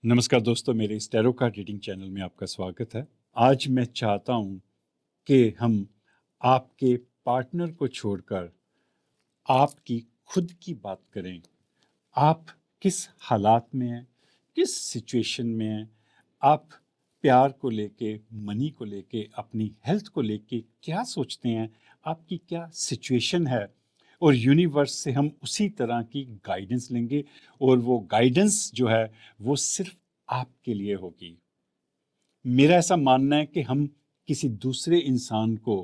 नमस्कार दोस्तों, मेरे इस टैरो कार्ड रीडिंग चैनल में आपका स्वागत है। आज मैं चाहता हूं कि हम आपके पार्टनर को छोड़कर आपकी खुद की बात करें। आप किस हालात में हैं, किस सिचुएशन में हैं, आप प्यार को लेके, मनी को लेके, अपनी हेल्थ को लेके क्या सोचते हैं, आपकी क्या सिचुएशन है, और यूनिवर्स से हम उसी तरह की गाइडेंस लेंगे। और वो गाइडेंस जो है वो सिर्फ आपके लिए होगी। मेरा ऐसा मानना है कि हम किसी दूसरे इंसान को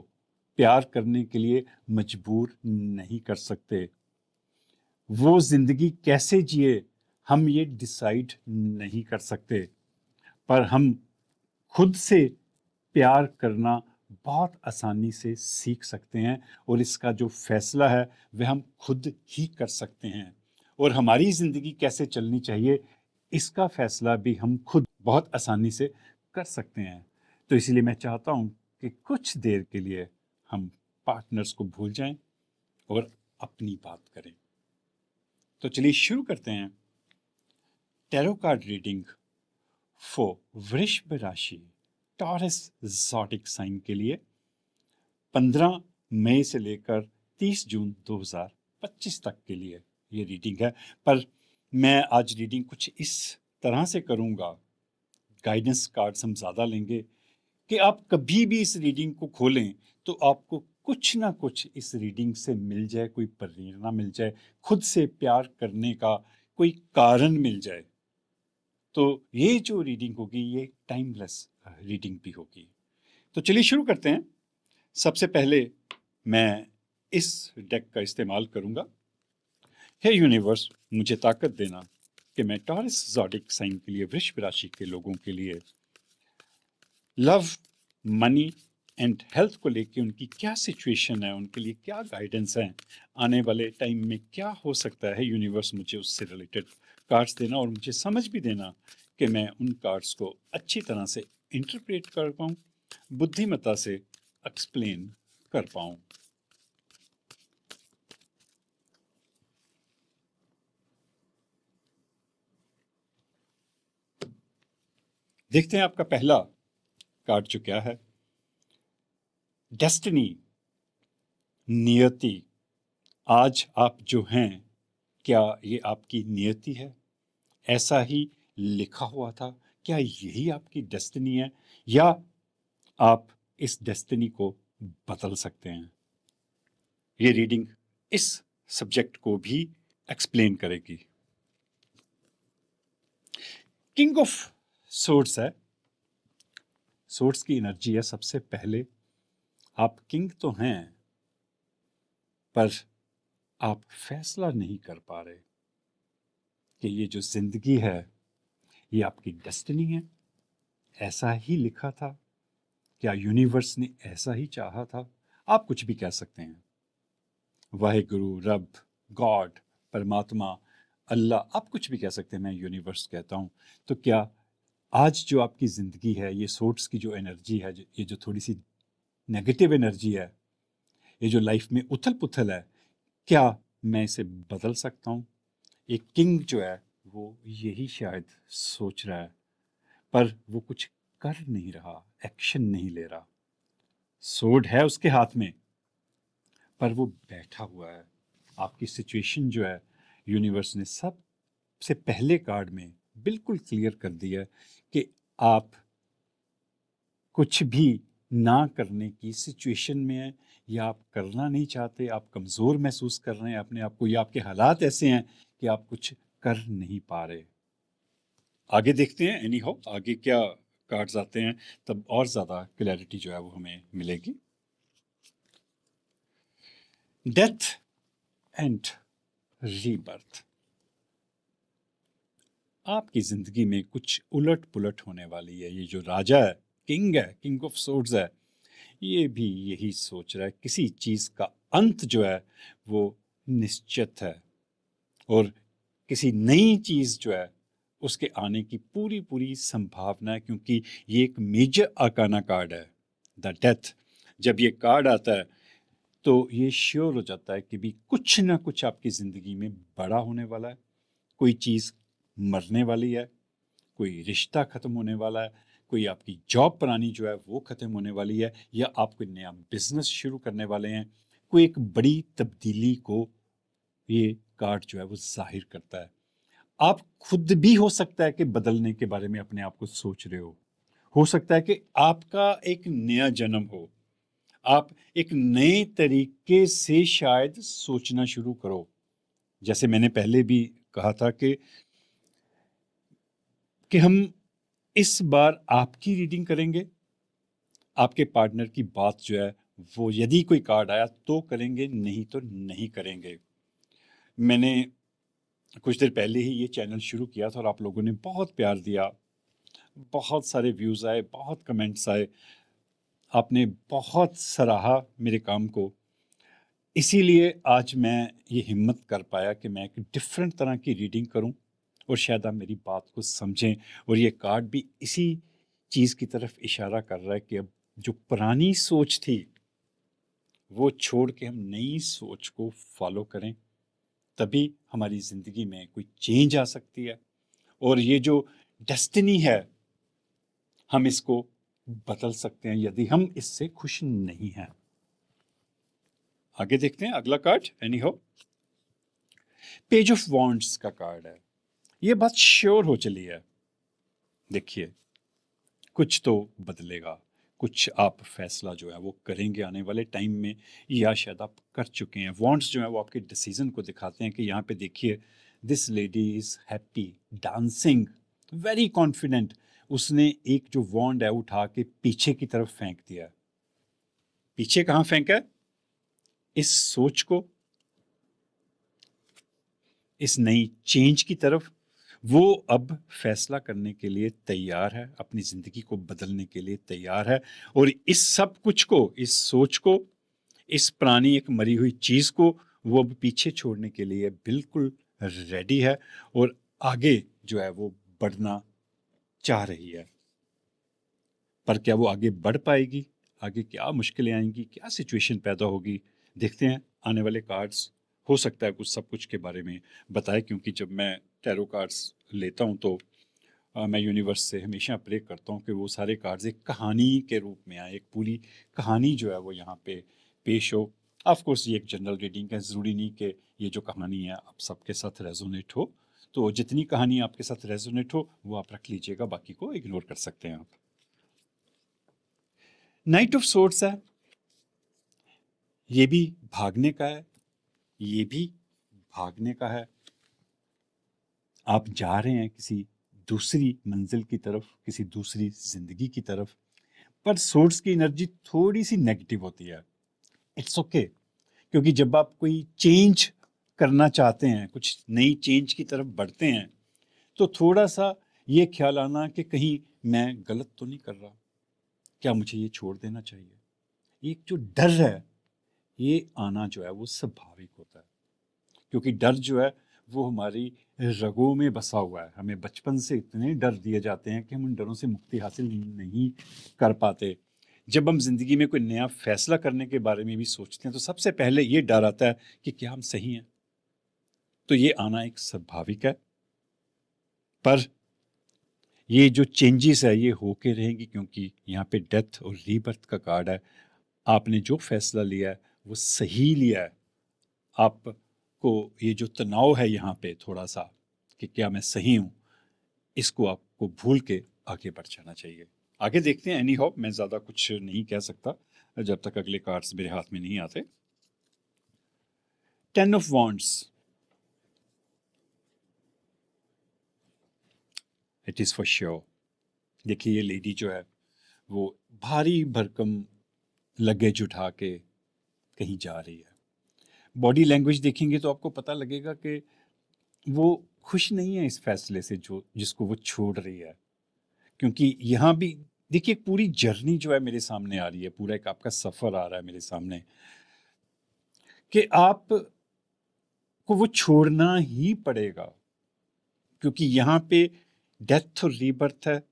प्यार करने के लिए मजबूर नहीं कर सकते। वो जिंदगी कैसे जिए हम ये डिसाइड नहीं कर सकते, पर हम खुद से प्यार करना बहुत आसानी से सीख सकते हैं। और इसका जो फैसला है वह हम खुद ही कर सकते हैं। और हमारी जिंदगी कैसे चलनी चाहिए इसका फैसला भी हम खुद बहुत आसानी से कर सकते हैं। तो इसीलिए मैं चाहता हूं कि कुछ देर के लिए हम पार्टनर्स को भूल जाएं और अपनी बात करें। तो चलिए शुरू करते हैं। टैरो कार्ड रीडिंग फॉर वृषभ राशि, टॉरस ज़ोडिक साइन के लिए 15 मई से लेकर 30 जून 2025 तक के लिए ये रीडिंग है। पर मैं आज रीडिंग कुछ इस तरह से करूंगा, गाइडेंस कार्ड्स हम ज़्यादा लेंगे, कि आप कभी भी इस रीडिंग को खोलें तो आपको कुछ ना कुछ इस रीडिंग से मिल जाए, कोई प्रेरणा मिल जाए, खुद से प्यार करने का कोई कारण मिल जाए। तो ये जो रीडिंग होगी ये टाइमलेस रीडिंग भी होगी। तो चलिए शुरू करते हैं। सबसे पहले मैं इस डेक का इस्तेमाल करूंगा। हे यूनिवर्स, मुझे ताकत देना कि मैं टॉरस ज़ोडिक साइन के लिए, वृषभ राशि के लोगों के लिए लव, मनी एंड हेल्थ को लेके उनकी क्या सिचुएशन है, उनके लिए क्या गाइडेंस है, आने वाले टाइम में क्या हो सकता है। यूनिवर्स मुझे उससे रिलेटेड कार्ड्स देना और मुझे समझ भी देना कि मैं उन कार्ड्स को अच्छी तरह से इंटरप्रेट कर पाऊँ, बुद्धिमत्ता से एक्सप्लेन कर पाऊँ। देखते हैं आपका पहला कार्ड जो क्या है। डेस्टिनी, नियति। आज आप जो हैं, क्या ये आपकी नियति है? ऐसा ही लिखा हुआ था? क्या यही आपकी डेस्टिनी है, या आप इस डेस्टिनी को बदल सकते हैं? ये रीडिंग इस सब्जेक्ट को भी एक्सप्लेन करेगी। किंग ऑफ सोर्ड्स है, सोर्ड्स की एनर्जी है। सबसे पहले आप किंग तो हैं, पर आप फैसला नहीं कर पा रहे कि ये जो जिंदगी है ये आपकी डेस्टिनी है। ऐसा ही लिखा था, क्या यूनिवर्स ने ऐसा ही चाहा था? आप कुछ भी कह सकते हैं, वाहेगुरु, रब, गॉड, परमात्मा, अल्लाह, आप कुछ भी कह सकते हैं, मैं यूनिवर्स कहता हूँ। तो क्या आज जो आपकी ज़िंदगी है, ये सोर्स की जो एनर्जी है, ये जो थोड़ी सी नेगेटिव एनर्जी है, ये जो लाइफ में उथल पुथल है, क्या मैं इसे बदल सकता हूँ? एक किंग जो है वो यही शायद सोच रहा है, पर वो कुछ कर नहीं रहा, एक्शन नहीं ले रहा। सोर्ड है उसके हाथ में, पर वो बैठा हुआ है। आपकी सिचुएशन जो है यूनिवर्स ने सबसे पहले कार्ड में बिल्कुल क्लियर कर दिया कि आप कुछ भी ना करने की सिचुएशन में है, या आप करना नहीं चाहते, आप कमज़ोर महसूस कर रहे हैं अपने आप को, या आपके हालात ऐसे हैं कि आप कुछ कर नहीं पा रहे। आगे देखते हैं एनी हाउ आगे क्या कार्ड्स आते हैं, तब और ज़्यादा क्लैरिटी जो है वो हमें मिलेगी। Death and rebirth. आपकी जिंदगी में कुछ उलट पुलट होने वाली है। ये जो राजा है, किंग ऑफ सोर्ड्स है, ये भी यही सोच रहा है, किसी चीज का अंत जो है वो निश्चित है, और किसी नई चीज जो है उसके आने की पूरी पूरी संभावना है, क्योंकि ये एक मेजर आर्काना कार्ड है, द डेथ। जब ये कार्ड आता है तो ये श्योर हो जाता है कि भी कुछ ना कुछ आपकी जिंदगी में बड़ा होने वाला है। कोई चीज मरने वाली है, कोई रिश्ता ख़त्म होने वाला है, कोई आपकी जॉब पुरानी जो है वो ख़त्म होने वाली है, या आप कोई नया बिजनेस शुरू करने वाले हैं। कोई एक बड़ी तब्दीली को ये कार्ड जो है वो जाहिर करता है। आप खुद भी हो सकता है कि बदलने के बारे में अपने आप को सोच रहे हो सकता है कि आपका एक नया जन्म हो, आप एक नए तरीके से शायद सोचना शुरू करो। जैसे मैंने पहले भी कहा था कि हम इस बार आपकी रीडिंग करेंगे, आपके पार्टनर की बात जो है वो यदि कोई कार्ड आया तो करेंगे, नहीं तो नहीं करेंगे। मैंने कुछ देर पहले ही ये चैनल शुरू किया था और आप लोगों ने बहुत प्यार दिया, बहुत सारे व्यूज़ आए, बहुत कमेंट्स आए, आपने बहुत सराहा मेरे काम को। इसीलिए आज मैं ये हिम्मत कर पाया कि मैं एक डिफरेंट तरह की रीडिंग करूं और शायद आप मेरी बात को समझें। और ये कार्ड भी इसी चीज़ की तरफ इशारा कर रहा है कि अब जो पुरानी सोच थी वो छोड़ के हम नई सोच को फॉलो करें, तभी हमारी ज़िंदगी में कोई चेंज आ सकती है। और ये जो डेस्टिनी है हम इसको बदल सकते हैं यदि हम इससे खुश नहीं हैं। आगे देखते हैं अगला कार्ड। एनी हो, पेज ऑफ वॉन्ड्स का कार्ड है। ये बात श्योर हो चली है। देखिए, कुछ तो बदलेगा, कुछ आप फैसला जो है वो करेंगे आने वाले टाइम में, या शायद आप कर चुके हैं। वॉन्ड्स जो है वो आपके डिसीजन को दिखाते हैं कि यहाँ पे देखिए, this lady is happy dancing, very confident. उसने एक जो वॉन्ड है उठा के पीछे की तरफ फेंक दिया है। पीछे कहाँ फेंका है? इस सोच को, इस नई चेंज की तरफ। वो अब फैसला करने के लिए तैयार है, अपनी जिंदगी को बदलने के लिए तैयार है। और इस सब कुछ को, इस सोच को, इस पुरानी एक मरी हुई चीज को वो अब पीछे छोड़ने के लिए बिल्कुल रेडी है और आगे जो है वो बढ़ना चाह रही है। पर क्या वो आगे बढ़ पाएगी? आगे क्या मुश्किलें आएंगी, क्या सिचुएशन पैदा होगी? देखते हैं आने वाले कार्ड्स। हो सकता है कुछ सब कुछ के बारे में बताए, क्योंकि जब मैं टैरो कार्ड्स लेता हूं तो मैं यूनिवर्स से हमेशा प्रे करता हूं कि वो सारे कार्ड्स एक कहानी के रूप में आए, एक पूरी कहानी जो है वो यहाँ पे पेश हो। ऑफ कोर्स ये एक जनरल रीडिंग है, ज़रूरी नहीं कि ये जो कहानी है आप सबके साथ रेजोनेट हो। तो जितनी कहानी आपके साथ रेजोनेट हो वो आप रख लीजिएगा, बाकी को इग्नोर कर सकते हैं आप। नाइट ऑफ सोर्ड्स है, ये भी भागने का है, ये भी भागने का है। आप जा रहे हैं किसी दूसरी मंजिल की तरफ, किसी दूसरी जिंदगी की तरफ। पर सोर्स की एनर्जी थोड़ी सी नेगेटिव होती है। इट्स ओके, क्योंकि जब आप कोई चेंज करना चाहते हैं, कुछ नई चेंज की तरफ बढ़ते हैं, तो थोड़ा सा ये ख्याल आना कि कहीं मैं गलत तो नहीं कर रहा, क्या मुझे ये छोड़ देना चाहिए। एक जो डर है ये आना जो है वो स्वाभाविक होता है, क्योंकि डर जो है वो हमारी रगों में बसा हुआ है। हमें बचपन से इतने डर दिए जाते हैं कि हम उन डरों से मुक्ति हासिल नहीं कर पाते। जब हम जिंदगी में कोई नया फैसला करने के बारे में भी सोचते हैं तो सबसे पहले ये डर आता है कि क्या हम सही हैं। तो ये आना एक स्वाभाविक है, पर ये जो चेंजेस है ये होके रहेंगी, क्योंकि यहाँ पे डेथ और रीबर्थ का कार्ड है। आपने जो फैसला लिया है वो सही लिया है। आपको ये जो तनाव है यहाँ पे थोड़ा सा कि क्या मैं सही हूँ, इसको आपको भूल के आगे बढ़ जाना चाहिए। आगे देखते हैं। एनी हाउ, मैं ज़्यादा कुछ नहीं कह सकता जब तक अगले कार्ड्स मेरे हाथ में नहीं आते। 10 of wands, it is for sure. देखिए, ये लेडी जो है वो भारी भरकम लगेज उठा के कहीं जा रही है। बॉडी लैंग्वेज देखेंगे तो आपको पता लगेगा कि वो खुश नहीं है इस फैसले से जो जिसको वो छोड़ रही है। क्योंकि यहाँ भी देखिए, पूरी जर्नी जो है मेरे सामने आ रही है, पूरा एक आपका सफर आ रहा है मेरे सामने कि आप को वो छोड़ना ही पड़ेगा, क्योंकि यहाँ पे डेथ और रीबर्थ है।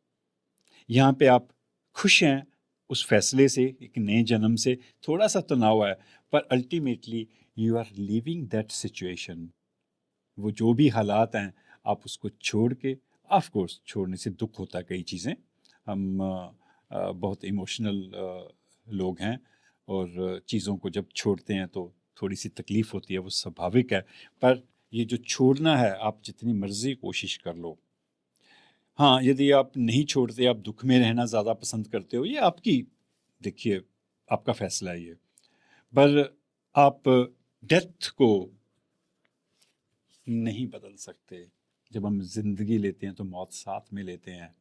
यहाँ पे आप खुश हैं उस फैसले से, एक नए जन्म से। थोड़ा सा तनाव है, पर ultimately you are living that situation. वो जो भी हालात हैं आप उसको छोड़ के ऑफ कोर्स छोड़ने से दुख होता है, कई चीज़ें हम बहुत इमोशनल लोग हैं और चीज़ों को जब छोड़ते हैं तो थोड़ी सी तकलीफ़ होती है, वो स्वाभाविक है। पर ये जो छोड़ना है, आप जितनी मर्ज़ी कोशिश कर लो, हाँ, यदि आप नहीं छोड़ते, आप दुख में रहना ज़्यादा पसंद करते हो, ये आपकी, देखिए, आपका फ़ैसला है ये। पर आप डेथ को नहीं बदल सकते। जब हम ज़िंदगी लेते हैं तो मौत साथ में लेते हैं।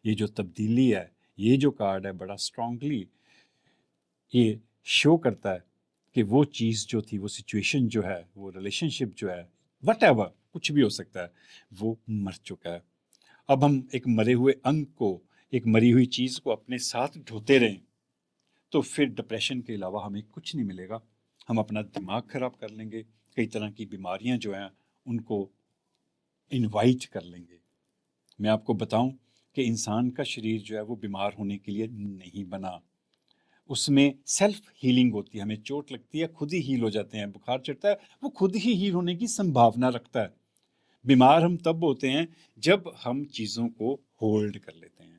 ये जो तब्दीली है, ये जो कार्ड है, बड़ा स्ट्रांगली ये शो करता है कि वो चीज़ जो थी, वो सिचुएशन जो है, वो रिलेशनशिप जो है, व्हाटएवर कुछ भी हो सकता है, वो मर चुका है। अब हम एक मरे हुए अंग को, एक मरी हुई चीज़ को अपने साथ ढोते रहें, तो फिर डिप्रेशन के अलावा हमें कुछ नहीं मिलेगा। हम अपना दिमाग खराब कर लेंगे, कई तरह की बीमारियां जो हैं उनको इनवाइट कर लेंगे। मैं आपको बताऊं कि इंसान का शरीर जो है वो बीमार होने के लिए नहीं बना। उसमें सेल्फ हीलिंग होती है, हमें चोट लगती है खुद ही हील हो जाते हैं, बुखार चढ़ता है वो खुद ही हील होने की संभावना रखता है। बीमार हम तब होते हैं जब हम चीज़ों को होल्ड कर लेते हैं,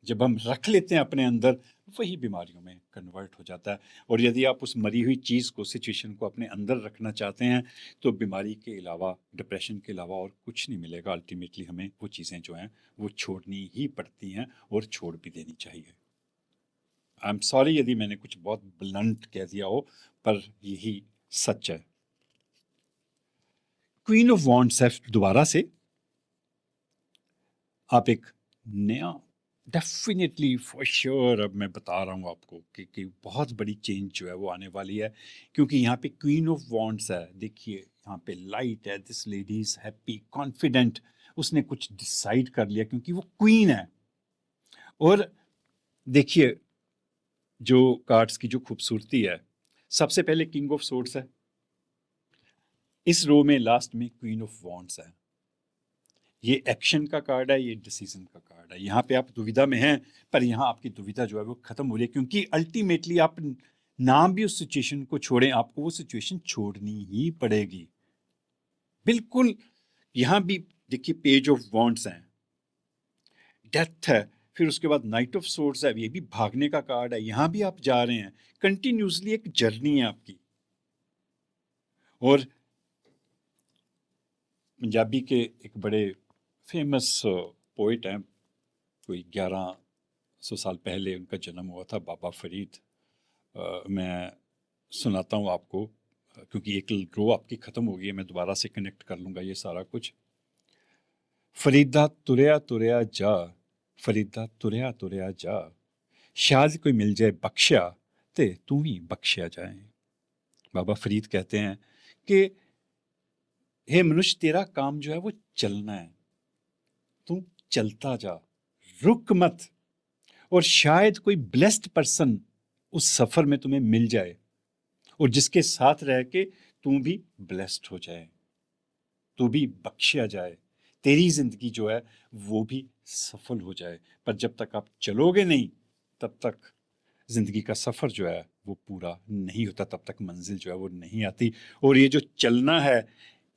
जब हम रख लेते हैं अपने अंदर, वही बीमारियों में कन्वर्ट हो जाता है। और यदि आप उस मरी हुई चीज़ को, सिचुएशन को अपने अंदर रखना चाहते हैं, तो बीमारी के अलावा, डिप्रेशन के अलावा और कुछ नहीं मिलेगा। अल्टीमेटली हमें वो चीज़ें जो हैं वो छोड़नी ही पड़ती हैं और छोड़ भी देनी चाहिए। आई एम सॉरी यदि मैंने कुछ बहुत ब्लंट कह दिया हो, पर यही सच है। क्वीन ऑफ वॉन्ड्स है दोबारा से। आप एक नया, डेफिनेटली फॉर श्योर, अब मैं बता रहा हूँ आपको कि बहुत बड़ी चेंज जो है वो आने वाली है, क्योंकि यहाँ पे क्वीन ऑफ वॉन्ड्स है। देखिए यहाँ पे लाइट है, this lady is happy, confident, उसने कुछ डिसाइड कर लिया क्योंकि वो क्वीन है। और देखिए जो कार्ड्स की जो खूबसूरती है, सबसे पहले किंग ऑफ सोर्ड्स है, इस रो में लास्ट में क्वीन ऑफ वॉन्ड्स है। ये एक्शन का कार्ड है, ये डिसीजन का कार्ड है। यहाँ पे आप दुविधा में हैं, पर यहाँ आपकी दुविधा जो है वो खत्म हो रही है, क्योंकि अल्टीमेटली आप नाम भी उस सिचुएशन को छोड़ें, आपको वो सिचुएशन छोड़नी ही पड़ेगी। बिल्कुल। यहाँ भी देखिए पेज ऑफ वॉन्ड्स हैं, डेथ है, फिर उसके बाद नाइट ऑफ सोर्ड्स है, ये भी भागने का कार्ड है। यहाँ भी आप जा रहे हैं, कंटिन्यूसली एक जर्नी है आपकी। और पंजाबी के एक बड़े फेमस पोइट हैं, कोई 1100 साल पहले उनका जन्म हुआ था, बाबा फरीद। मैं सुनाता हूँ आपको, क्योंकि एक रो आपकी ख़त्म हो गई है, मैं दोबारा से कनेक्ट कर लूँगा ये सारा कुछ। फरीदा तुरया तुरया जा, फरीदा तुरया तुरया जा, शायद कोई मिल जाए बख्शा, ते तू ही बख्शा जाए। बाबा फरीद कहते हैं कि हे मनुष्य, तेरा काम जो है वो चलना है, तू चलता जा, रुक मत, और शायद कोई ब्लेस्ड पर्सन उस सफ़र में तुम्हें मिल जाए, और जिसके साथ रह के तू भी ब्लेस्ड हो जाए, तू भी बख्शिया जाए, तेरी जिंदगी जो है वो भी सफल हो जाए। पर जब तक आप चलोगे नहीं, तब तक जिंदगी का सफर जो है वो पूरा नहीं होता, तब तक मंजिल जो है वो नहीं आती। और ये जो चलना है,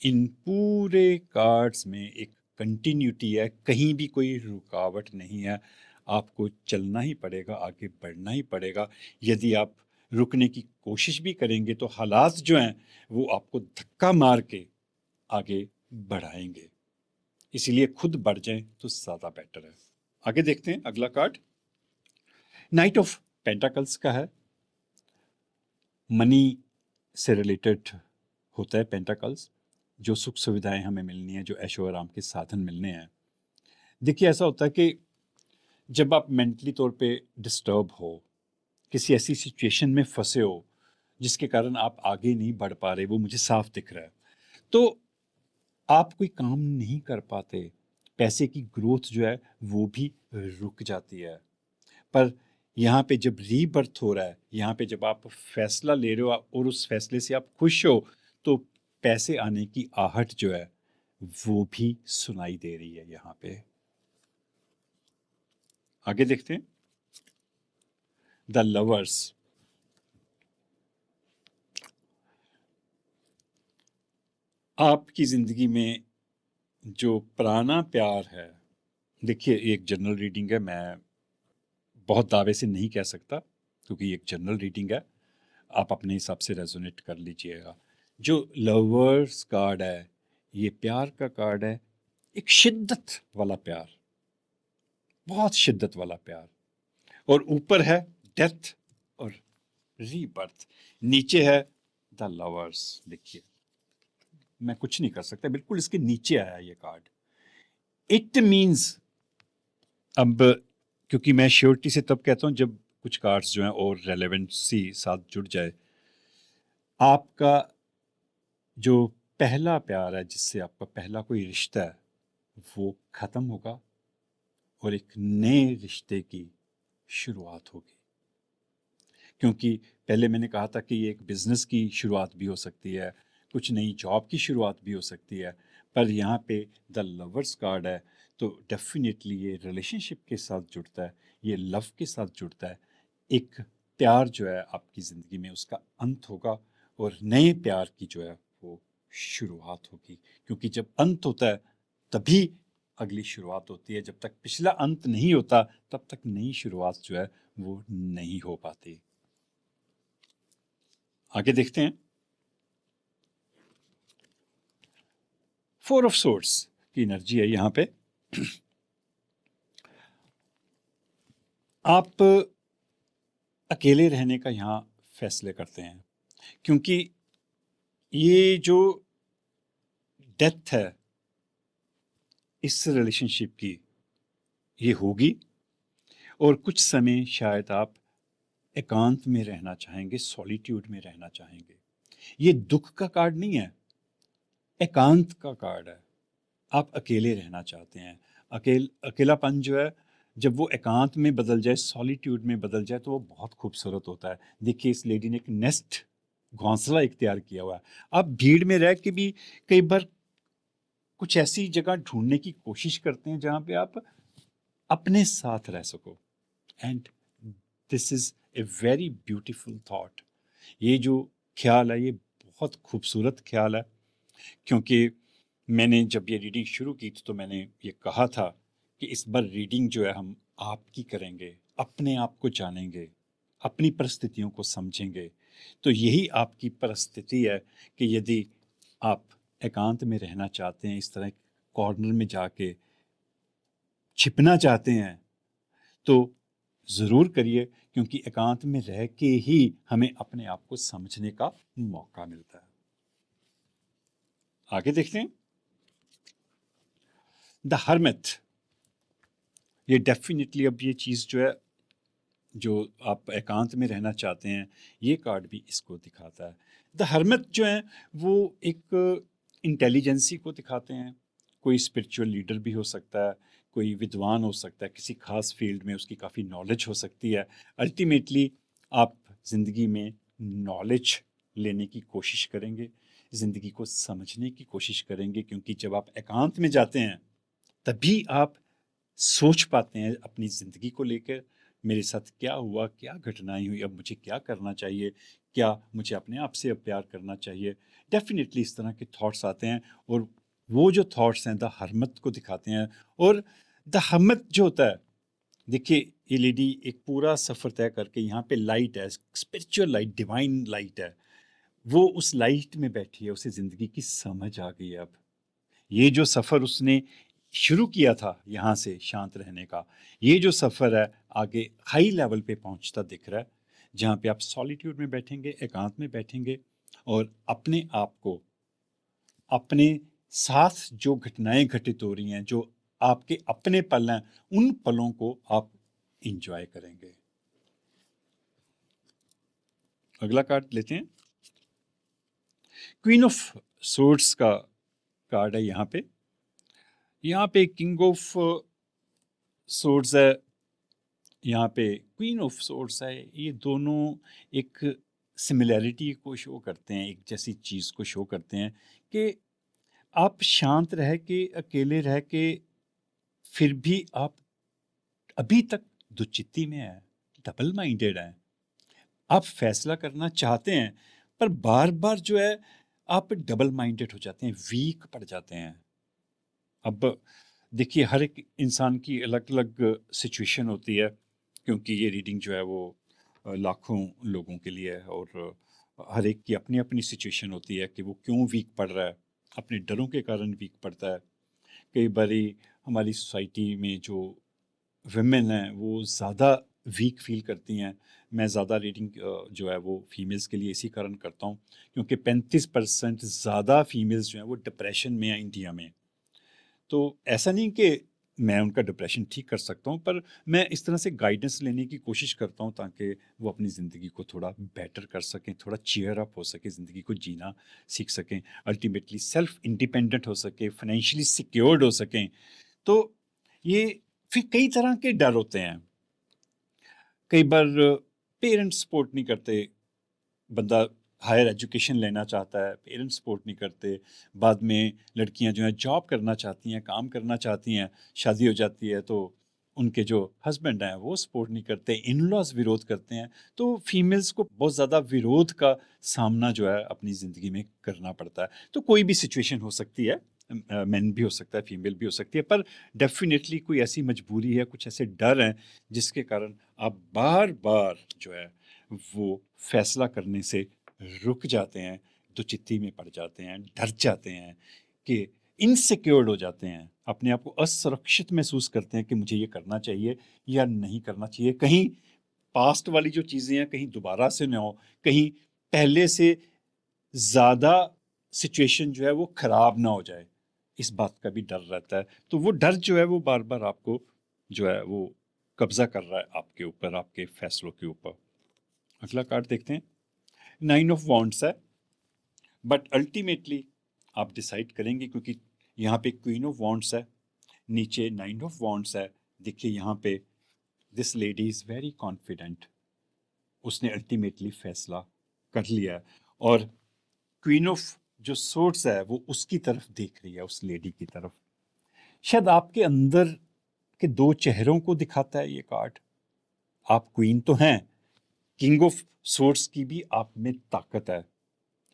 इन पूरे कार्ड्स में एक कंटिन्यूटी है, कहीं भी कोई रुकावट नहीं है। आपको चलना ही पड़ेगा, आगे बढ़ना ही पड़ेगा। यदि आप रुकने की कोशिश भी करेंगे तो हालात जो हैं वो आपको धक्का मार के आगे बढ़ाएंगे। इसीलिए खुद बढ़ जाएं तो ज़्यादा बेटर है। आगे देखते हैं अगला कार्ड, नाइट ऑफ पेंटाकल्स का है। मनी से रिलेटेड होता है पेंटाकल्स, जो सुख सुविधाएं हमें मिलनी है, जो ऐशो आराम के साधन मिलने हैं। देखिए ऐसा होता है कि जब आप मेंटली तौर पे डिस्टर्ब हो, किसी ऐसी सिचुएशन में फंसे हो जिसके कारण आप आगे नहीं बढ़ पा रहे, वो मुझे साफ दिख रहा है, तो आप कोई काम नहीं कर पाते, पैसे की ग्रोथ जो है वो भी रुक जाती है। पर यहाँ पे जब रीबर्थ हो रहा है, यहाँ पे जब आप फैसला ले रहे हो और उस फैसले से आप खुश हो, तो पैसे आने की आहट जो है वो भी सुनाई दे रही है यहाँ पे। आगे देखते हैं, द लवर्स। आपकी जिंदगी में जो पुराना प्यार है, देखिए ये एक जनरल रीडिंग है, मैं बहुत दावे से नहीं कह सकता क्योंकि ये एक जनरल रीडिंग है, आप अपने हिसाब से रेजोनेट कर लीजिएगा। जो लवर्स कार्ड है, ये प्यार का कार्ड है, एक शिद्दत वाला प्यार, बहुत शिद्दत वाला प्यार। और ऊपर है डेथ और रीबर्थ, नीचे है द लवर्स। देखिए मैं कुछ नहीं कर सकता, बिल्कुल इसके नीचे आया ये कार्ड। इट मीन्स, अब क्योंकि मैं श्योरिटी से तब कहता हूं जब कुछ कार्ड्स जो हैं और रेलेवेंसी साथ जुड़ जाए। आपका जो पहला प्यार है, जिससे आपका पहला कोई रिश्ता है, वो खत्म होगा और एक नए रिश्ते की शुरुआत होगी। क्योंकि पहले मैंने कहा था कि ये एक बिजनेस की शुरुआत भी हो सकती है, कुछ नई जॉब की शुरुआत भी हो सकती है, पर यहाँ पे द लवर्स कार्ड है तो डेफिनेटली ये रिलेशनशिप के साथ जुड़ता है, ये लव के साथ जुड़ता है। एक प्यार जो है आपकी ज़िंदगी में उसका अंत होगा और नए प्यार की जो है वो शुरुआत होगी। क्योंकि जब अंत होता है तभी अगली शुरुआत होती है, जब तक पिछला अंत नहीं होता तब तक नई शुरुआत जो है वो नहीं हो पाती। आगे देखते हैं। फोर ऑफ सोर्ड्स की एनर्जी है यहाँ पे। आप अकेले रहने का यहाँ फैसले करते हैं क्योंकि ये जो डेथ है इस रिलेशनशिप की, ये होगी और कुछ समय शायद आप एकांत में रहना चाहेंगे, सॉलिट्यूड में रहना चाहेंगे। ये दुख का कार्ड नहीं है, एकांत का कार्ड है। आप अकेले रहना चाहते हैं। अकेलापन जो है जब वो एकांत में बदल जाए, सॉलिट्यूड में बदल जाए, तो वो बहुत खूबसूरत होता है। देखिए इस लेडी ने एक नेस्ट, घोंसला इख्तियार किया हुआ है। आप भीड़ में रह के भी कई बार कुछ ऐसी जगह ढूंढने की कोशिश करते हैं जहां पे आप अपने साथ रह सको। And this is a very beautiful thought. ये जो ख्याल है ये बहुत खूबसूरत ख्याल है। क्योंकि मैंने जब ये रीडिंग शुरू की थी तो मैंने ये कहा था कि इस बार रीडिंग जो है हम आपकी करेंगे, अपने आप को जानेंगे, अपनी परिस्थितियों को समझेंगे। तो यही आपकी परिस्थिति है कि यदि आप एकांत में रहना चाहते हैं, इस तरह कॉर्नर में जाके छिपना चाहते हैं, तो ज़रूर करिए, क्योंकि एकांत में रह के ही हमें अपने आप को समझने का मौका मिलता है। आगे देखते हैं। द हर्मिट, ये डेफिनेटली अब ये चीज़ जो है, जो आप एकांत में रहना चाहते हैं, ये कार्ड भी इसको दिखाता है। द हर्मिट जो है वो एक इंटेलिजेंसी को दिखाते हैं। कोई स्पिरिचुअल लीडर भी हो सकता है, कोई विद्वान हो सकता है, किसी खास फील्ड में उसकी काफ़ी नॉलेज हो सकती है। अल्टीमेटली आप ज़िंदगी में नॉलेज लेने की कोशिश करेंगे, ज़िंदगी को समझने की कोशिश करेंगे, क्योंकि जब आप एकांत में जाते हैं तभी आप सोच पाते हैं अपनी ज़िंदगी को लेकर, मेरे साथ क्या हुआ, क्या घटनाएं हुई, अब मुझे क्या करना चाहिए, क्या मुझे अपने आप से अब प्यार करना चाहिए। डेफिनेटली इस तरह के थॉट्स आते हैं और वो जो थॉट्स हैं द हरमत को दिखाते हैं। और द हरमत जो होता है, देखिए ये लेडी एक पूरा सफ़र तय करके, यहाँ पे लाइट है, स्पिरिचुअल लाइट, डिवाइन लाइट है, वो उस लाइट में बैठी है, उसे ज़िंदगी की समझ आ गई है। अब ये जो सफ़र उसने शुरू किया था यहाँ से शांत रहने का, ये जो सफ़र है आगे हाई लेवल पे पहुँचता दिख रहा है, जहाँ पे आप सॉलिट्यूड में बैठेंगे, एकांत में बैठेंगे और अपने आप को, अपने साथ जो घटनाएं घटित हो रही हैं, जो आपके अपने पल हैं, उन पलों को आप इंजॉय करेंगे। अगला कार्ड लेते हैं। क्वीन ऑफ सोर्ड्स का कार्ड है यहाँ पे। यहाँ पे किंग ऑफ सोर्ड्स है, यहाँ पे क्वीन ऑफ सोर्ड्स है। ये दोनों एक सिमिलैरिटी को शो करते हैं, एक जैसी चीज़ को शो करते हैं कि आप शांत रह के, अकेले रह के, फिर भी आप अभी तक दुचित्ती में हैं, डबल माइंडेड हैं। आप फैसला करना चाहते हैं पर बार बार जो है आप डबल माइंडेड हो जाते हैं, वीक पड़ जाते हैं। अब देखिए, हर एक इंसान की अलग अलग सिचुएशन होती है, क्योंकि ये रीडिंग जो है वो लाखों लोगों के लिए है, और हर एक की अपनी अपनी सिचुएशन होती है कि वो क्यों वीक पड़ रहा है, अपने डरों के कारण वीक पड़ता है। कई बारी हमारी सोसाइटी में जो विमेन हैं वो ज़्यादा वीक फील करती हैं। मैं ज़्यादा रीडिंग जो है वो फीमेल्स के लिए इसी कारण करता हूँ, क्योंकि 35% ज़्यादा फीमेल्स जो हैं वो डिप्रेशन में हैं इंडिया में। तो ऐसा नहीं कि मैं उनका डिप्रेशन ठीक कर सकता हूँ, पर मैं इस तरह से गाइडेंस लेने की कोशिश करता हूँ ताकि वो अपनी ज़िंदगी को थोड़ा बेटर कर सकें, थोड़ा चीयर अप हो सके, ज़िंदगी को जीना सीख सकें, अल्टीमेटली सेल्फ इंडिपेंडेंट हो सके, फाइनेंशियली सिक्योर्ड हो सकें। तो ये फिर कई तरह के डर होते हैं। कई बार पेरेंट्स सपोर्ट नहीं करते, बंदा हायर एजुकेशन लेना चाहता है, पेरेंट्स सपोर्ट नहीं करते। बाद में लड़कियां जो हैं जॉब करना चाहती हैं, काम करना चाहती हैं, शादी हो जाती है तो उनके जो हस्बैंड हैं वो सपोर्ट नहीं करते, इन लॉज विरोध करते हैं। तो फीमेल्स को बहुत ज़्यादा विरोध का सामना जो है अपनी ज़िंदगी में करना पड़ता है। तो कोई भी सिचुएशन हो सकती है, मैन भी हो सकता है, फीमेल भी हो सकती है, पर डेफिनेटली कोई ऐसी मजबूरी है, कुछ ऐसे डर हैं जिसके कारण आप बार बार जो है वो फैसला करने से रुक जाते हैं, दुचित्ती में पड़ जाते हैं, डर जाते हैं, कि इनसिक्योर्ड हो जाते हैं, अपने आप को असुरक्षित महसूस करते हैं कि मुझे ये करना चाहिए या नहीं करना चाहिए, कहीं पास्ट वाली जो चीज़ें हैं कहीं दोबारा से ना हो, कहीं पहले से ज़्यादा सिचुएशन जो है वो खराब ना हो जाए, इस बात का भी डर रहता है। तो वो डर जो है वो बार बार आपको जो है वो कब्जा कर रहा है आपके ऊपर, आपके फैसलों के ऊपर। अगला कार्ड देखते हैं। 9 ऑफ वॉन्ड्स है, बट अल्टीमेटली आप डिसाइड करेंगे, क्योंकि यहाँ पे क्वीन ऑफ वॉन्ड्स है, नीचे 9 ऑफ वॉन्ड्स है। देखिए यहाँ पे this lady is very confident, उसने अल्टीमेटली फैसला कर लिया है, और क्वीन ऑफ जो सोर्ड्स है वो उसकी तरफ देख रही है, उस लेडी की तरफ। शायद आपके अंदर के दो चेहरों को दिखाता है ये कार्ड। आप क्वीन तो हैं, किंग ऑफ सोर्ड्स की भी आप में ताकत है,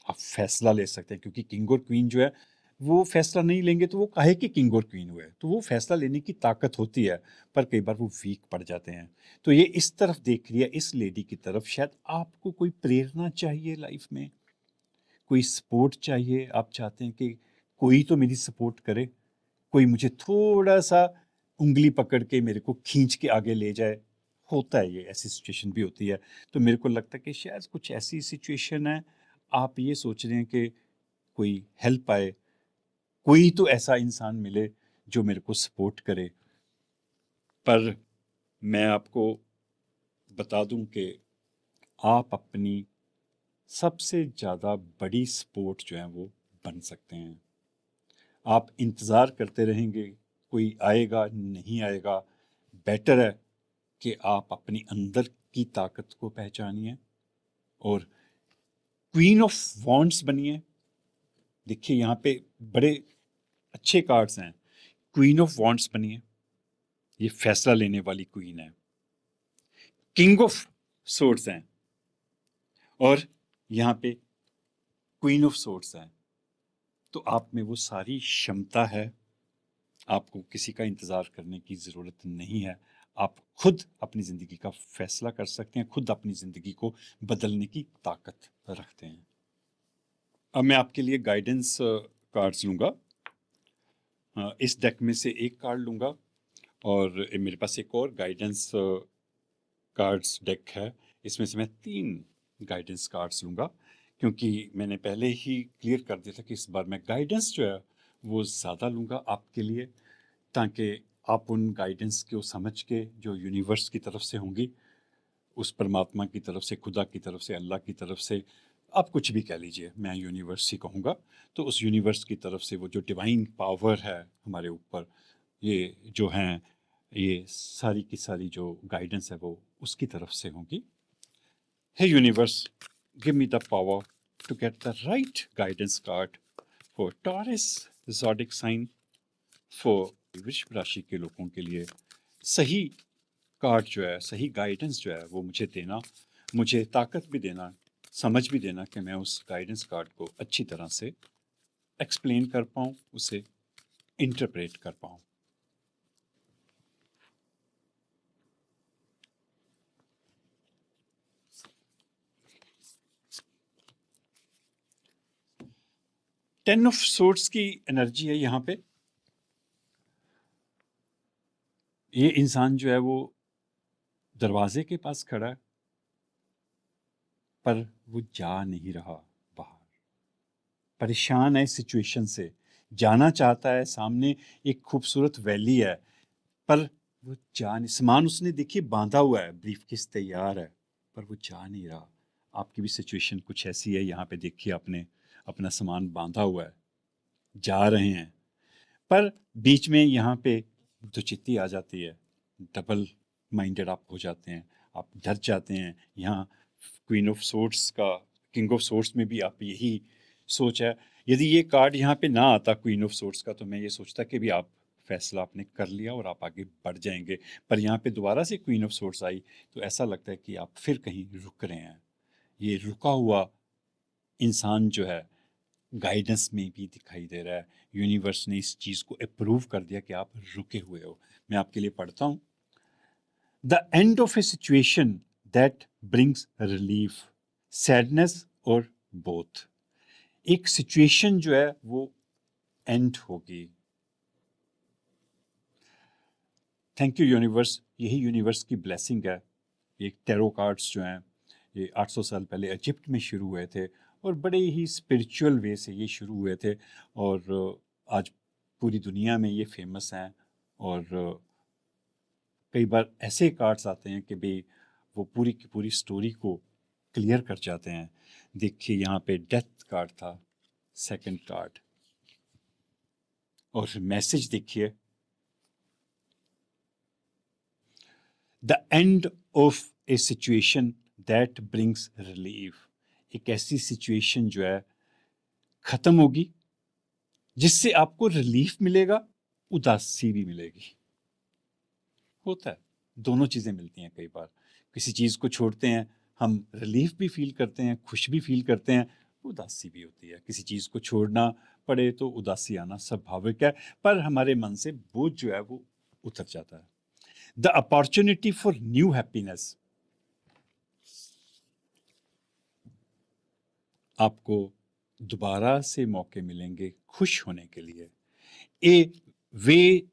आप फैसला ले सकते हैं, क्योंकि किंग और क्वीन जो है वो फैसला नहीं लेंगे तो वो काहे कि किंग और क्वीन हुए, तो वो फैसला लेने की ताकत होती है, पर कई बार वो वीक पड़ जाते हैं। तो ये इस तरफ देख रही है, इस लेडी की तरफ। शायद आपको कोई प्रेरणा चाहिए लाइफ में, कोई सपोर्ट चाहिए, आप चाहते हैं कि कोई तो मेरी सपोर्ट करे, कोई मुझे थोड़ा सा उंगली पकड़ के मेरे को खींच के आगे ले जाए। होता है, ये ऐसी सिचुएशन भी होती है। तो मेरे को लगता है कि शायद कुछ ऐसी सिचुएशन है, आप ये सोच रहे हैं कि कोई हेल्प आए, कोई तो ऐसा इंसान मिले जो मेरे को सपोर्ट करे। पर मैं आपको बता दूं कि आप अपनी सबसे ज़्यादा बड़ी सपोर्ट जो है वो बन सकते हैं। आप इंतज़ार करते रहेंगे, कोई आएगा नहीं आएगा, बेटर है कि आप अपनी अंदर की ताकत को पहचानिए और क्वीन ऑफ वॉन्ड्स बनिए। देखिए यहाँ पे बड़े अच्छे कार्ड्स हैं। क्वीन ऑफ वॉन्ड्स बनिए, ये फैसला लेने वाली क्वीन है। किंग ऑफ सोर्ड्स हैं, और यहाँ पे क्वीन ऑफ सोर्ड्स है। तो आप में वो सारी क्षमता है, आपको किसी का इंतज़ार करने की ज़रूरत नहीं है। आप खुद अपनी ज़िंदगी का फैसला कर सकते हैं, खुद अपनी ज़िंदगी को बदलने की ताकत रखते हैं। अब मैं आपके लिए गाइडेंस कार्ड्स लूँगा। इस डेक में से एक कार्ड लूँगा, और मेरे पास एक और गाइडेंस कार्ड्स डेक है, इसमें से मैं 3 गाइडेंस कार्ड्स लूँगा, क्योंकि मैंने पहले ही क्लियर कर दिया था कि इस बार मैं गाइडेंस जो है वो ज़्यादा लूँगा आपके लिए, ताकि आप उन गाइडेंस को समझ के, जो यूनिवर्स की तरफ से होंगी, उस परमात्मा की तरफ से, खुदा की तरफ से, अल्लाह की तरफ से, आप कुछ भी कह लीजिए, मैं यूनिवर्स ही कहूँगा। तो उस यूनिवर्स की तरफ से वो जो डिवाइन पावर है हमारे ऊपर, ये जो हैं, ये सारी की सारी जो गाइडेंस है वो उसकी तरफ से होगी। Hey universe, give me the power to get the right guidance card for Taurus zodiac sign, for वृश्चिक राशि के लोगों के लिए सही कार्ड जो है, सही गाइडेंस जो है वो मुझे देना, मुझे ताकत भी देना, समझ भी देना कि मैं उस गाइडेंस कार्ड को अच्छी तरह से एक्सप्लेन कर पाऊँ, उसे इंटरप्रेट कर पाऊं। टेन ऑफ सोर्ड्स की एनर्जी है यहाँ पे। ये इंसान जो है वो दरवाजे के पास खड़ा है, पर वो जा नहीं रहा बाहर, परेशान है इस सिचुएशन से, जाना चाहता है। सामने एक खूबसूरत वैली है, पर वो जा नहीं, सामान उसने देखिए बांधा हुआ है, ब्रीफकेस तैयार है, पर वो जा नहीं रहा। आपकी भी सिचुएशन कुछ ऐसी है। यहाँ पे देखिए, आपने अपना सामान बांधा हुआ है, जा रहे हैं, पर बीच में यहाँ पे दुचित्ती आ जाती है, डबल माइंडेड आप हो जाते हैं, आप डर जाते हैं। यहाँ क्वीन ऑफ सोर्ड्स का, किंग ऑफ सोर्ड्स में भी आप यही सोच है। यदि ये कार्ड यहाँ पे ना आता क्वीन ऑफ सोर्ड्स का, तो मैं ये सोचता कि भी आप फैसला आपने कर लिया और आप आगे बढ़ जाएंगे। पर यहाँ पे दोबारा से क्वीन ऑफ सोर्ड्स आई, तो ऐसा लगता है कि आप फिर कहीं रुक रहे हैं। ये रुका हुआ इंसान जो है गाइडेंस में भी दिखाई दे रहा है। यूनिवर्स ने इस चीज़ को अप्रूव कर दिया कि आप रुके हुए हो। मैं आपके लिए पढ़ता हूँ। The end of A situation that brings relief, sadness और बोथ। एक सिचुएशन जो है वो एंड होगी। थैंक यू यूनिवर्स, यही यूनिवर्स की ब्लेसिंग है। ये टैरो कार्ड्स जो हैं, ये 800 साल पहले इजिप्ट में शुरू हुए थे और बड़े ही स्पिरिचुअल वे से ये शुरू हुए थे, और आज पूरी दुनिया में ये फेमस हैं। और कई बार ऐसे कार्ड्स आते हैं कि भाई वो पूरी की पूरी स्टोरी को क्लियर कर जाते हैं। देखिए यहाँ पे डेथ कार्ड था, सेकंड कार्ड, और मैसेज देखिए, the end of A situation that brings relief. एक ऐसी सिचुएशन जो है खत्म होगी जिससे आपको रिलीफ मिलेगा, उदासी भी मिलेगी। होता है, दोनों चीजें मिलती हैं। कई बार किसी चीज को छोड़ते हैं, हम रिलीफ भी फील करते हैं, खुश भी फील करते हैं, उदासी भी होती है। किसी चीज को छोड़ना पड़े तो उदासी आना स्वाभाविक है, पर हमारे मन से बोझ जो है वो उतर जाता है। The opportunity for new happiness. आपको दोबारा से मौके मिलेंगे खुश होने के लिए। ए वे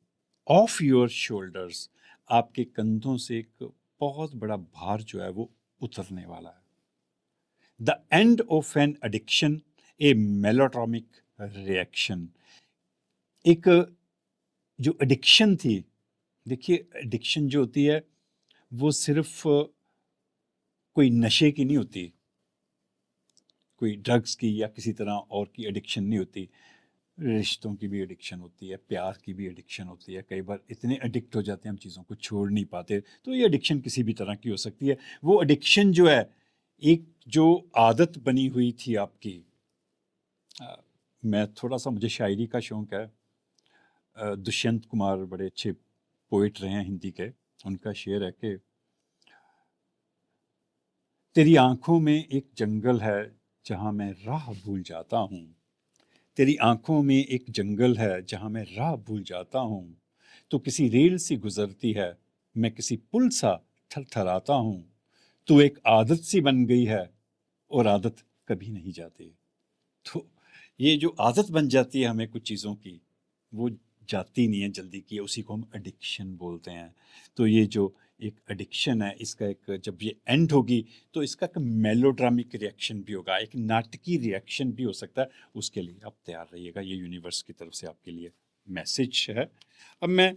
ऑफ योर शोल्डर्स। आपके कंधों से एक बहुत बड़ा भार जो है वो उतरने वाला है। The end of an addiction, a melodramatic reaction. एक जो एडिक्शन थी, देखिए एडिक्शन जो होती है वो सिर्फ कोई नशे की नहीं होती, कोई ड्रग्स की या किसी तरह और की एडिक्शन नहीं होती। रिश्तों की भी एडिक्शन होती है, प्यार की भी एडिक्शन होती है। कई बार इतने एडिक्ट हो जाते हैं हम चीज़ों को छोड़ नहीं पाते, तो ये एडिक्शन किसी भी तरह की हो सकती है। वो एडिक्शन जो है, एक जो आदत बनी हुई थी आपकी। मैं थोड़ा सा, मुझे शायरी का शौक़ है। दुष्यंत कुमार बड़े अच्छे पोइट रहे हैं हिंदी के। उनका शेर है कि तेरी आंखों में एक जंगल है जहाँ मैं राह भूल जाता हूँ। तेरी आंखों में एक जंगल है जहाँ मैं राह भूल जाता हूँ। तो किसी रेल सी गुजरती है, मैं किसी पुल सा थरथराता हूँ। तू एक आदत सी बन गई है और आदत कभी नहीं जाती। तो ये जो आदत बन जाती है हमें कुछ चीज़ों की, वो जाती नहीं है जल्दी की, उसी को हम एडिक्शन बोलते हैं। तो ये जो एक एडिक्शन है, इसका एक, जब ये एंड होगी तो इसका एक मेलोड्रामिक रिएक्शन भी होगा, एक नाटकीय रिएक्शन भी हो सकता है। उसके लिए आप तैयार रहिएगा, ये यूनिवर्स की तरफ से आपके लिए मैसेज है। अब मैं,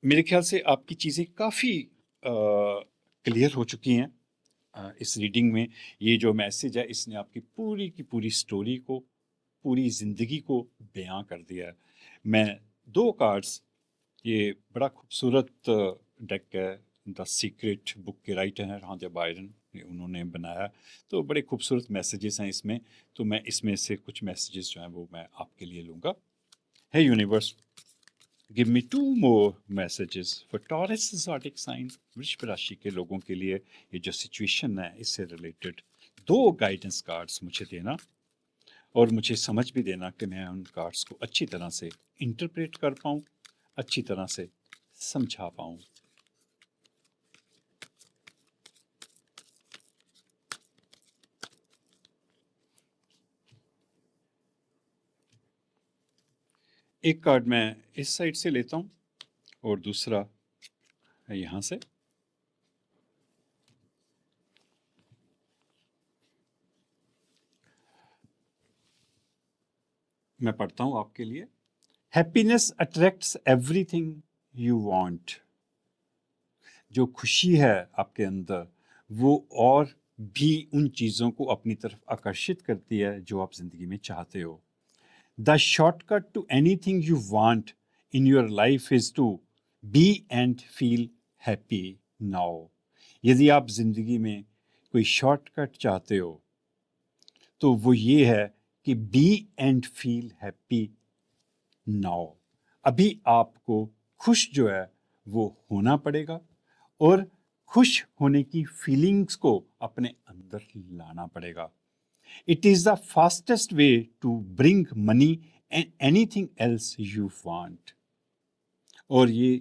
मेरे ख्याल से आपकी चीज़ें काफ़ी क्लियर हो चुकी हैं इस रीडिंग में। ये जो मैसेज है, इसने आपकी पूरी की पूरी स्टोरी को, पूरी ज़िंदगी को बयां कर दिया है। मैं दो कार्ड्स, ये बड़ा खूबसूरत डेक है, द सीक्रेट बुक के राइटर हैं राजा बायरन, उन्होंने बनाया। तो बड़े खूबसूरत मैसेजेस हैं इसमें, तो मैं इसमें से कुछ मैसेजेस जो हैं वो मैं आपके लिए लूँगा। है universe, give me 2 more messages for Taurus zodiac sign, वृश्चिक राशि के लोगों के लिए ये जो सिचुएशन है इससे रिलेटेड 2 गाइडेंस कार्ड्स मुझे देना। और मुझे समझ भी देना कि मैं उन कार्ड्स को अच्छी तरह से इंटरप्रेट कर पाऊँ, अच्छी तरह से समझा पाऊँ। एक कार्ड मैं इस साइड से लेता हूँ और दूसरा यहाँ से। मैं पढ़ता हूँ आपके लिए। Happiness attracts everything you want. जो खुशी है आपके अंदर वो और भी उन चीज़ों को अपनी तरफ आकर्षित करती है जो आप जिंदगी में चाहते हो। The shortcut to anything you want in your life is to be and feel happy now. यदि आप जिंदगी में कोई शॉर्टकट चाहते हो तो वो ये है कि be and feel happy now. अभी आपको खुश जो है वो होना पड़ेगा और खुश होने की फीलिंग्स को अपने अंदर लाना पड़ेगा। It is the fastest way to bring money and anything else you want. और ये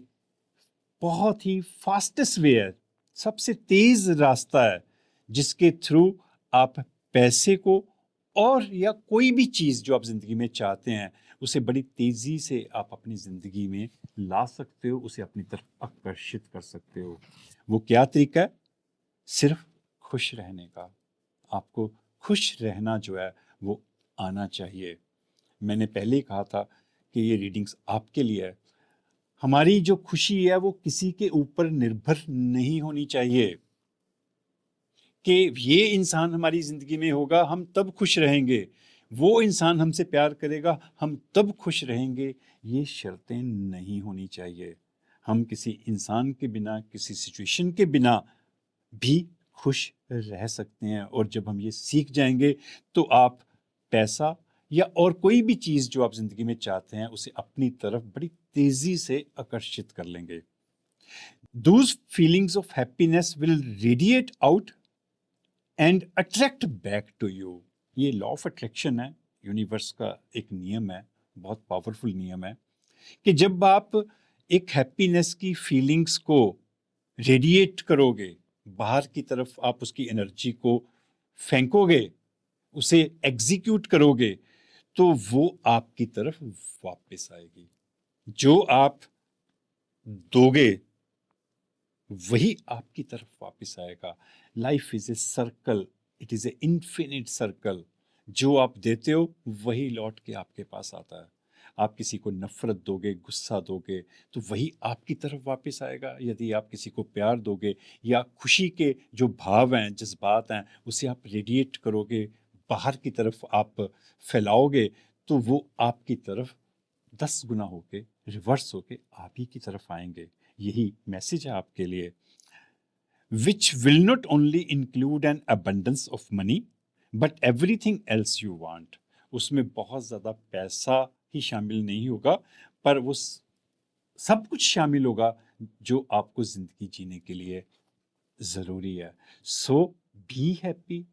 बहुत ही फास्टेस्ट वे है, सबसे तेज रास्ता है जिसके थ्रू आप पैसे को और या कोई भी चीज जो आप जिंदगी में चाहते हैं उसे बड़ी तेजी से आप अपनी जिंदगी में ला सकते हो, उसे अपनी तरफ आकर्षित कर सकते हो। वो क्या तरीका है? सिर्फ खुश रहने का। आपको खुश रहना जो है वो आना चाहिए। मैंने पहले ही कहा था कि ये रीडिंग्स आपके लिए है। हमारी जो खुशी है वो किसी के ऊपर निर्भर नहीं होनी चाहिए कि ये इंसान हमारी जिंदगी में होगा हम तब खुश रहेंगे, वो इंसान हमसे प्यार करेगा हम तब खुश रहेंगे। ये शर्तें नहीं होनी चाहिए। हम किसी इंसान के बिना, किसी सिचुएशन के बिना भी खुश रह सकते हैं। और जब हम ये सीख जाएंगे तो आप पैसा या और कोई भी चीज जो आप जिंदगी में चाहते हैं उसे अपनी तरफ बड़ी तेजी से आकर्षित कर लेंगे। Those feelings of happiness will radiate out and attract back to you। ये लॉ ऑफ अट्रैक्शन है, यूनिवर्स का एक नियम है, बहुत पावरफुल नियम है कि जब आप एक हैप्पीनेस की फीलिंग्स को रेडिएट करोगे, बाहर की तरफ आप उसकी एनर्जी को फेंकोगे, उसे एग्जीक्यूट करोगे, तो वो आपकी तरफ वापस आएगी। जो आप दोगे वही आपकी तरफ वापस आएगा। Life is a circle, it is a infinite circle. जो आप देते हो वही लौट के आपके पास आता है। आप किसी को नफरत दोगे, गुस्सा दोगे, तो वही आपकी तरफ वापस आएगा। यदि आप किसी को प्यार दोगे या खुशी के जो भाव हैं, जज्बात हैं, उसे आप रेडिएट करोगे, बाहर की तरफ आप फैलाओगे, तो वो आपकी तरफ 10 गुना होके रिवर्स होके आप ही की तरफ आएंगे। यही मैसेज है आपके लिए। Which will not only include N abundance of money but everything else you want. उसमें बहुत ज्यादा पैसा ही शामिल नहीं होगा, पर वो सब कुछ शामिल होगा जो आपको जिंदगी जीने के लिए जरूरी है। So be happy,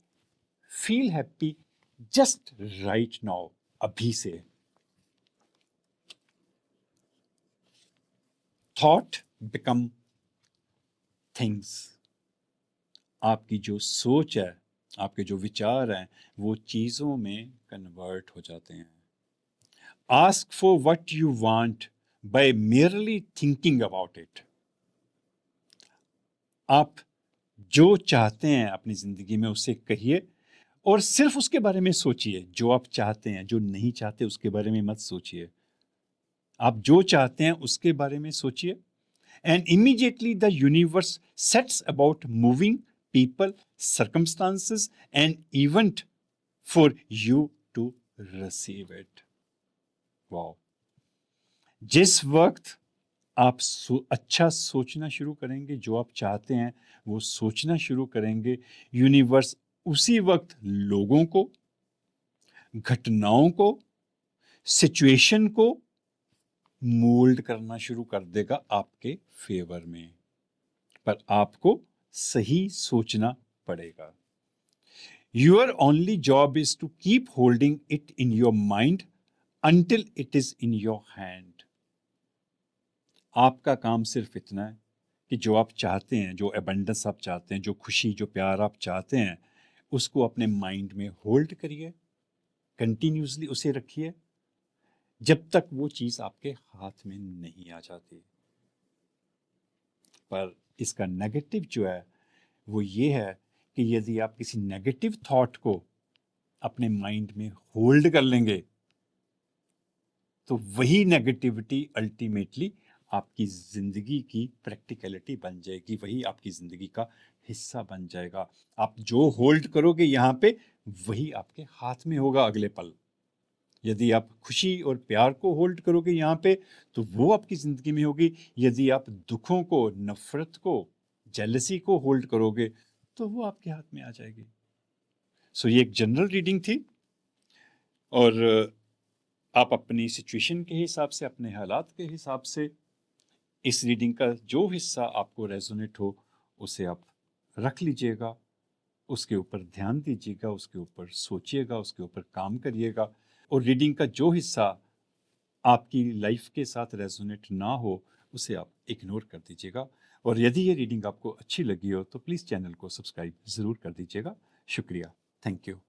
feel happy just right now, अभी से। Thought become things. आपकी जो सोच है, आपके जो विचार हैं, वो चीजों में कन्वर्ट हो जाते हैं। Ask for what you want bye merely thinking about it. आप जो चाहते हैं अपनी जिंदगी में उसे कहिए और सिर्फ उसके बारे में सोचिए। जो आप चाहते हैं, जो नहीं चाहते उसके बारे में मत सोचिए। आप जो चाहते हैं उसके बारे में सोचिए। And immediately the universe sets about moving people, circumstances, and event for you to receive it। Wow! जिस वक्त आप अच्छा सोचना शुरू करेंगे, जो आप चाहते हैं वो सोचना शुरू करेंगे, यूनिवर्स उसी वक्त लोगों को, घटनाओं को, सिचुएशन को मोल्ड करना शुरू कर देगा आपके फेवर में। पर आपको सही सोचना पड़ेगा। Your only job is to keep holding it in your mind until it is in your hand. आपका काम सिर्फ इतना है कि जो आप चाहते हैं, जो एबंडेंस आप चाहते हैं, जो खुशी, जो प्यार आप चाहते हैं, उसको अपने माइंड में होल्ड करिए, कंटिन्यूसली उसे रखिए जब तक वो चीज़ आपके हाथ में नहीं आ जाती। पर इसका नेगेटिव जो है वो ये है कि यदि आप किसी नेगेटिव थॉट को अपने माइंड में होल्ड कर लेंगे तो वही नेगेटिविटी अल्टीमेटली आपकी ज़िंदगी की प्रैक्टिकलिटी बन जाएगी, वही आपकी ज़िंदगी का हिस्सा बन जाएगा। आप जो होल्ड करोगे यहाँ पे वही आपके हाथ में होगा अगले पल। यदि आप खुशी और प्यार को होल्ड करोगे यहाँ पे तो वो आपकी ज़िंदगी में होगी। यदि आप दुखों को, नफ़रत को, जेलसी को होल्ड करोगे तो वो आपके हाथ में आ जाएगी। सो ये एक जनरल रीडिंग थी और आप अपनी सिचुएशन के हिसाब से, अपने हालात के हिसाब से इस रीडिंग का जो हिस्सा आपको रेजोनेट हो उसे आप रख लीजिएगा, उसके ऊपर ध्यान दीजिएगा, उसके ऊपर सोचिएगा, उसके ऊपर काम करिएगा। और रीडिंग का जो हिस्सा आपकी लाइफ के साथ रेजोनेट ना हो उसे आप इग्नोर कर दीजिएगा। और यदि ये रीडिंग आपको अच्छी लगी हो तो प्लीज़ चैनल को सब्सक्राइब ज़रूर कर दीजिएगा। शुक्रिया, थैंक यू।